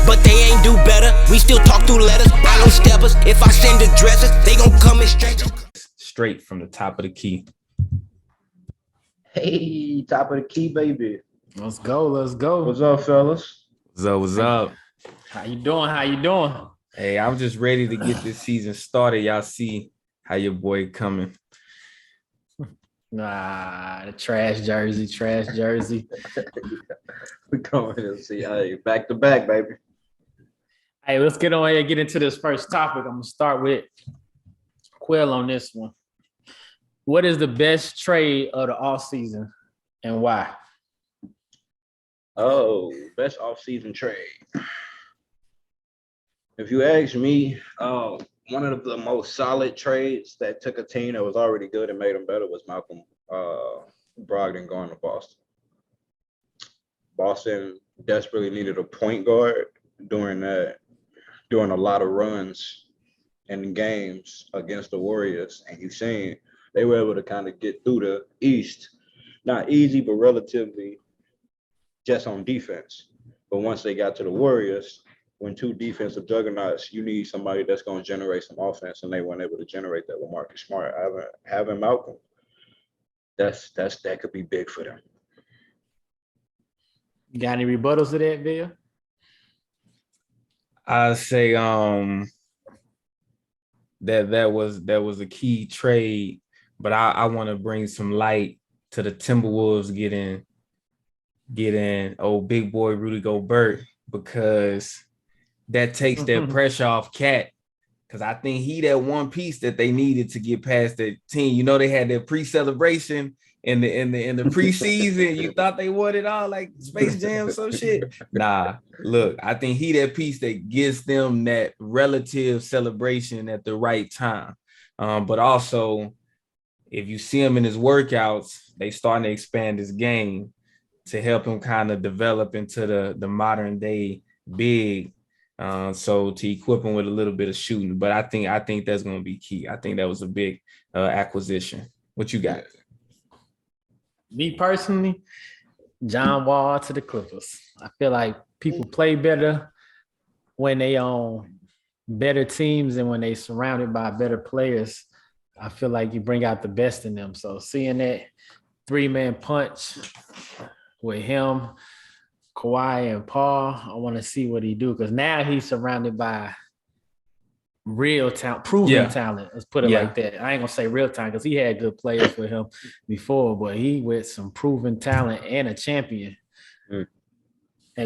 but they ain't do better. We still talk through letters. I know steppers. If I send the dressers, they gon' come in strangers. Straight from the top of the key. Hey, top of the key, baby. Let's go. Let's go. What's up, fellas? What's up? How you doing? How you doing? Hey, I'm just ready to get this season started. Y'all see how your boy coming. Nah, the trash jersey. We coming to see. Hey, back to back, baby. Hey, let's get on here and get into this first topic. I'm gonna start with Quill on this one. What is the best trade of the offseason and why? Oh, best off-season trade. If you ask me, one of the most solid trades that took a team that was already good and made them better was Malcolm Brogdon going to Boston. Boston desperately needed a point guard during a lot of runs in games against the Warriors, and you've seen they were able to kind of get through the East, not easy, but relatively just on defense. But once they got to the Warriors, when two defensive juggernauts, you need somebody that's going to generate some offense, and they weren't able to generate that with Marcus Smart. Having Malcolm, that could be big for them. You got any rebuttals to that, Bill? I say that was a key trade, but I want to bring some light to the Timberwolves getting old big boy Rudy Gobert, because that takes that pressure off Cat. Because I think he that one piece that they needed to get past that team. You know, they had their pre-celebration in the preseason. You thought they won it all like Space Jam, some shit. Nah, look, I think he that piece that gives them that relative celebration at the right time. But also, if you see him in his workouts, they starting to expand his game to help him kind of develop into the modern day big. So to equip him with a little bit of shooting, but I think that's going to be key. I think that was a big acquisition. What you got? Me personally, John Wall to the Clippers. I feel like people play better when they own better teams and when they surrounded by better players. I feel like you bring out the best in them. So seeing that three-man punch with him, Kawhi, and Paul, I want to see what he do, because now he's surrounded by real talent, proven talent. Let's put it like that. I ain't gonna say real talent because he had good players with him before, but he with some proven talent and a champion and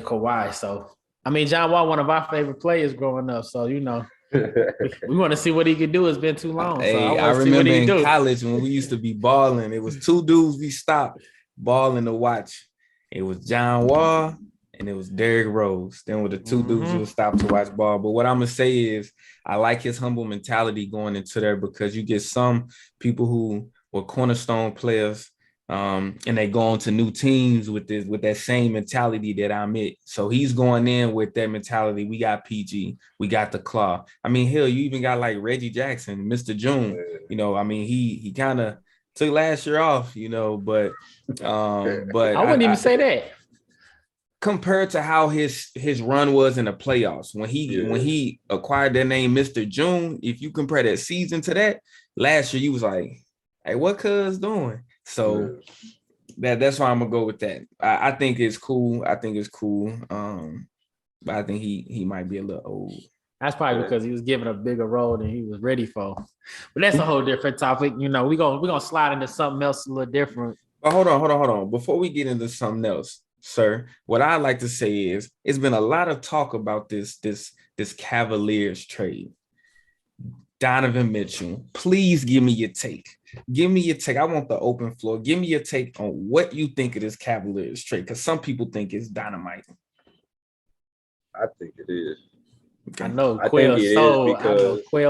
Kawhi. So I mean, John Wall, one of our favorite players growing up. So we want to see what he could do. It's been too long. Hey, so I remember in college when we used to be balling, it was two dudes we stopped balling to watch. It was John Wall and it was Derrick Rose. Then with the two dudes you would stop to watch ball. But what I'm going to say is I like his humble mentality going into there, because you get some people who were cornerstone players and they go on to new teams with that same mentality that I'm at. So he's going in with that mentality. We got PG, we got the Claw. I mean, hell, you even got like Reggie Jackson, Mr. June. You know, I mean, he kind of took last year off, you know, but I wouldn't even say that. Compared to how his run was in the playoffs, when he acquired that name, Mr. June, if you compare that season to that, last year you was like, hey, what cuz doing? So that's why I'm gonna go with that. I think it's cool. But I think he might be a little old. That's probably because he was given a bigger role than he was ready for. But that's a whole different topic. You know, we're gonna slide into something else a little different. But hold on. Before we get into something else, sir, what I like to say is it's been a lot of talk about this Cavaliers trade. Donovan Mitchell, please give me your take. I want the open floor. Give me your take on what you think of this Cavaliers trade, because some people think it's dynamite. I think it is. Okay. I know Quail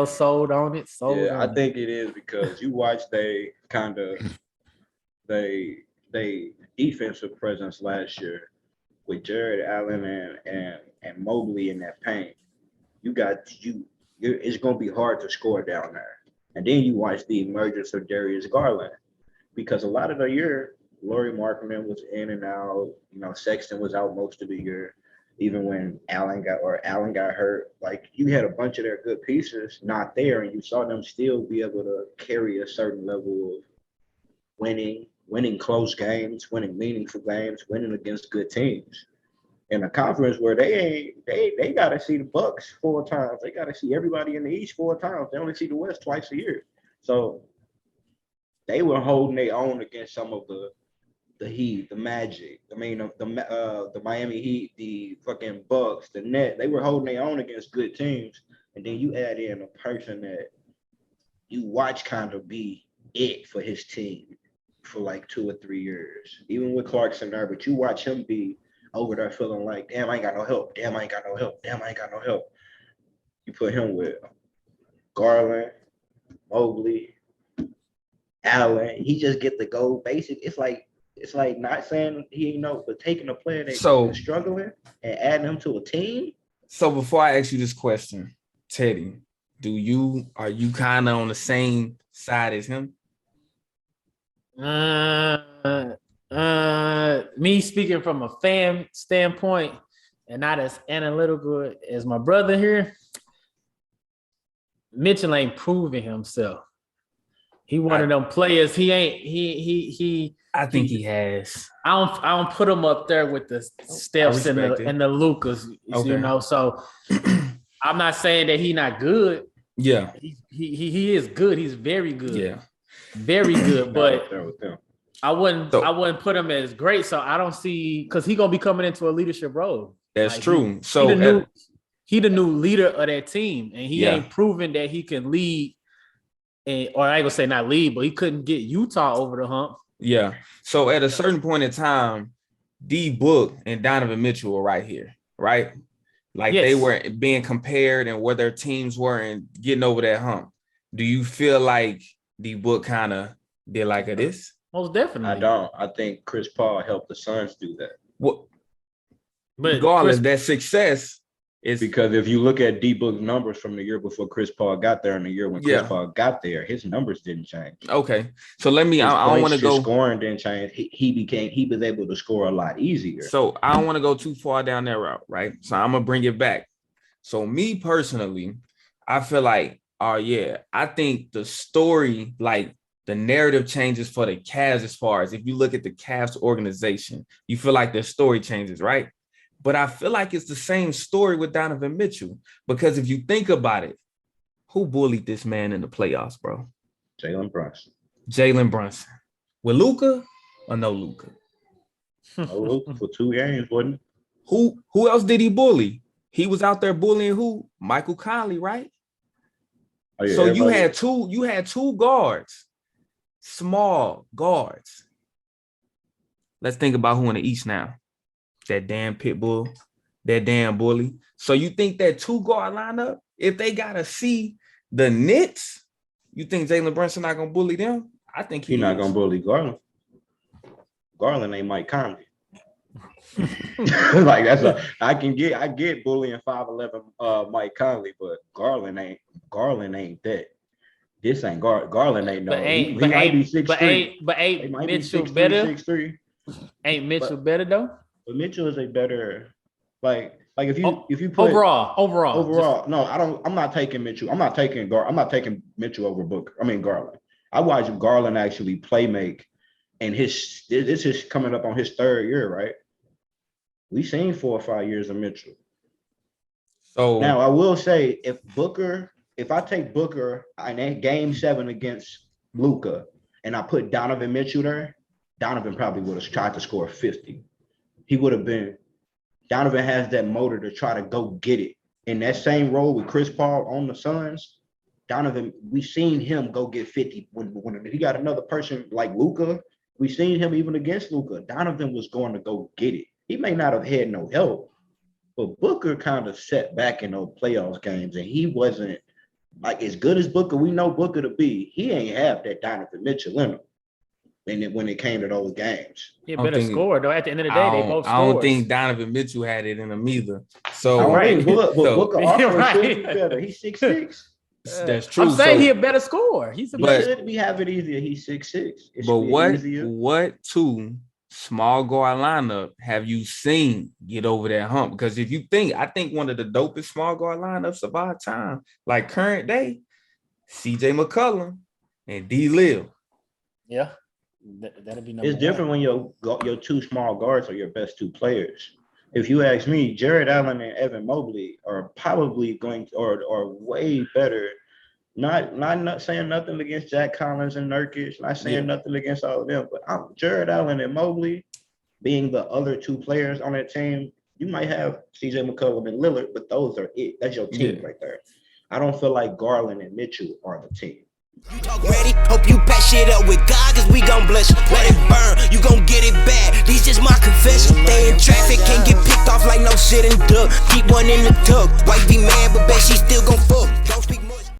sold on it. I think it is because you watch they defensive presence last year with Jared Allen and Mobley in that paint. It's going to be hard to score down there. And then you watch the emergence of Darius Garland, because a lot of the year, Lauri Markkanen was in and out. You know, Sexton was out most of the year. even when Allen got hurt, like you had a bunch of their good pieces not there, and you saw them still be able to carry a certain level of winning close games, winning meaningful games, winning against good teams. In a conference where they gotta see the Bucks 4 times. They gotta see everybody in the East 4 times. They only see the West twice a year. So they were holding their own against some of the Heat, the Magic. I mean, the Miami Heat, the fucking Bucks, the Net. They were holding their own against good teams. And then you add in a person that you watch kind of be it for his team for like 2 or 3 years. Even with Clarkson there, but you watch him be over there feeling like, damn, I ain't got no help. Damn, I ain't got no help. Damn, I ain't got no help. You put him with Garland, Mobley, Allen. He just get the go basic. It's like not saying he ain't know, but taking a player that's struggling and adding him to a team. So before I ask you this question, Teddy, are you kind of on the same side as him? Me speaking from a fan standpoint and not as analytical as my brother here, Mitchell ain't proving himself. He one of them players. I think he has. I don't put him up there with the Stephs and the Lucas, you know. So I'm not saying that he's not good. Yeah, he is good. He's very good. Yeah, very good. But I wouldn't put him as great. So I don't see, because he's gonna be coming into a leadership role. That's like true. He the new leader of that team, and he ain't proven that he can lead. Or I ain't gonna say not lead, but he couldn't get Utah over the hump. Yeah. So at a certain point in time, D Book and Donovan Mitchell were right here, right? Like they were being compared and where their teams were and getting over that hump. Do you feel like D Book kind of did like this? Most definitely. I don't. I think Chris Paul helped the Suns do that. Well, but regardless, that success is because if you look at D Book's numbers from the year before Chris Paul got there and the year when Chris Paul got there, his numbers didn't change. Okay. So let me, I don't want to go. Scoring didn't change. He was able to score a lot easier. So I don't want to go too far down that route, right? So I'm going to bring it back. So me personally, I feel like, I think the story, like the narrative changes for the Cavs as far as if you look at the Cavs organization, you feel like the story changes, right? But I feel like it's the same story with Donovan Mitchell, because if you think about it, who bullied this man in the playoffs, bro? Jalen Brunson. With Luka or no Luka? No Luka for 2 games, wasn't it? Who else did he bully? He was out there bullying who? Michael Conley, right? Oh, yeah, so you had two guards, small guards. Let's think about who in the East now. That damn pit bull, that damn bully. So you think that 2-guard lineup, if they gotta see the Knicks, you think Jalen Brunson not gonna bully them? I think he's not gonna bully Garland. Garland ain't Mike Conley. Like I get bullying 5'11" Mike Conley, but Garland ain't that. This ain't Garland ain't no. He might be 6'3". But ain't Mitchell better? 6'3". Ain't Mitchell better though? But Mitchell is a better, like if you put overall. No, I'm not taking Mitchell. I'm not taking Mitchell over Booker. I mean Garland. I watched Garland actually play make, and this is coming up on his 3rd year, right? We've seen 4 or 5 years of Mitchell. So now I will say, if I take Booker in Game 7 against Luka, and I put Donovan Mitchell there, Donovan probably would have tried to score 50. He would have been. Donovan has that motor to try to go get it. In that same role with Chris Paul on the Suns, Donovan, we seen him go get 50 when he got another person like Luka. We seen him even against Luka. Donovan was going to go get it. He may not have had no help, but Booker kind of set back in those playoffs games, and he wasn't like as good as Booker. We know Booker to be. He ain't have that Donovan Mitchell in him. When it came to those games. He better score, though. At the end of the day, they both scored. I don't think Donovan Mitchell had it in him either. So, Booker also should be better. He's 6'6". That's true. I'm saying he a better scorer. He should be have it easier. He's 6'6". But what two small guard lineup have you seen get over that hump? Because if you think, I think one of the dopest small guard lineups of our time, like current day, CJ McCollum and D. Lil. Yeah, that'll be number It's different when your two small guards are your best two players. If you ask me, Jared Allen and Evan Mobley are probably going or way better. Not saying nothing against Jack Collins and Nurkic, not saying nothing against all of them, but Jared Allen and Mobley being the other two players on that team. You might have CJ McCollum and Lillard, but those are it. That's your team right there. I don't feel like Garland and Mitchell are the team. You talk ready? Hope you patch shit up with God, cause we gon' bless you. Let it burn, you gon' get it bad. These just my confessions. Stay in traffic, can't get picked off like no shit and duck. Keep one in the tuck. Wife be mad, but bet she still gon' fuck. Don't speak